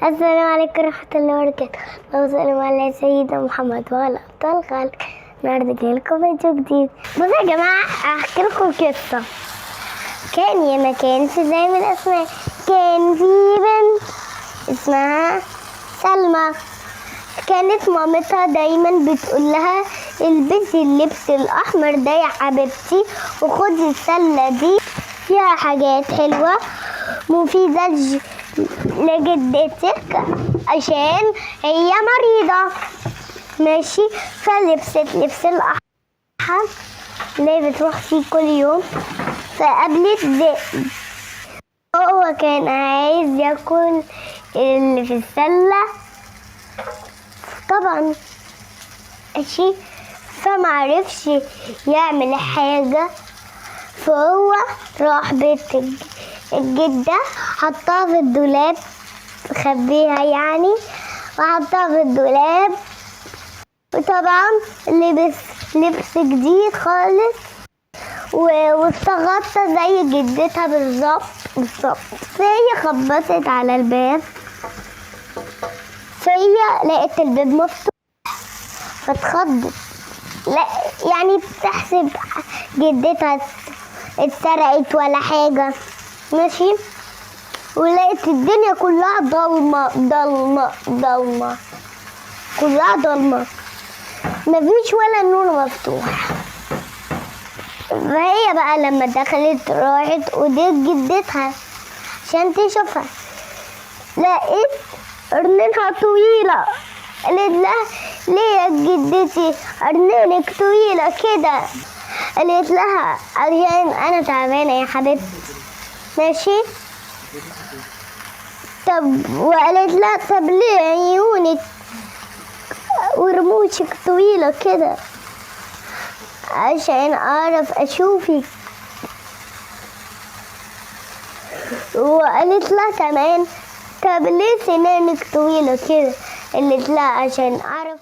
السلام عليكم ورحمة الله وبركاته. وسلام على سيدنا محمد وعلى أبطال الخلق. النهارده جايلكم فيديو جديد. بصوا يا جماعة، هحكي لكم قصة. كان يا مكان في زي من الأسماء، كان في بنت اسمها سلمى. كانت مامتها دايما بتقول لها البسي اللبس الأحمر ده يا حبيبتي، وخدي السلة دي فيها حاجات حلوة مفيدة لجدتك عشان هي مريضة. ماشي، فلبست لبس الأحمر اللي بتروح فيه كل يوم. فقابلت ذئب، هو كان عايز ياكل اللي في السلة طبعا. ماشي، فمعرفش يعمل حاجة، فهو راح بيت الجدة، حطها في الدولاب، خبيها يعني، وحطها في الدولاب. وطبعا لبس لبس جديد خالص واستغطى زي جدتها بالظبط. فهي خبطت على الباب، فهي لقيت الباب مفتوح فاتخضت. لا يعني بتحسب جدتها اتسرقت ولا حاجة. ماشي، ولقيت الدنيا كلها ضلمة كلها ضلمة، مفيش ولا نور مفتوح. فهي بقى لما دخلت راحت قدام جدتها عشان تشوفها، لقيت قرنها طويلة. قالت لها ليه يا جدتي قرنك طويلة كده؟ قالت لها عشان انا تعبانة يا حبيبتي. ماشي، طب وقالت لها طب ليه عيونك ورموشك طويلة كده؟ عشان اعرف اشوفك. وقالت لها كمان طب ليه سنانك طويلة كده؟ قالت لها عشان اعرف